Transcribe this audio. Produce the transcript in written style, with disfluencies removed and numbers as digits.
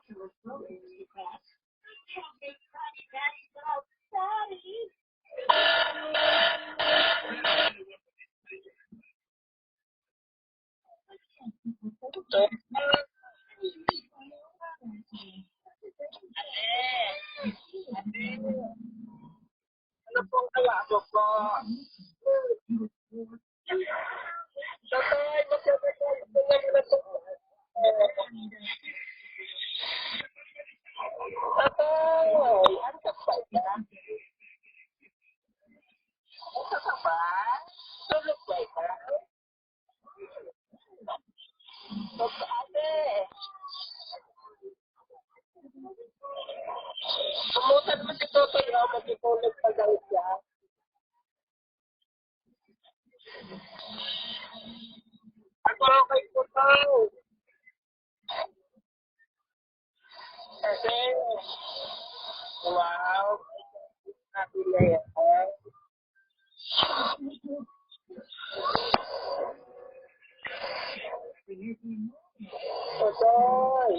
Ano pong kaya ko po? Tatay, magkakasal ko nga na po. Tatay, ano ka pa yan? Ano ka ba? Tulog ba yan? Ate, kumusta naman si Totoy? Magtutulog pa daw siya. Ako kay Totoy. Kasi, wow, happy na yan. Totoy,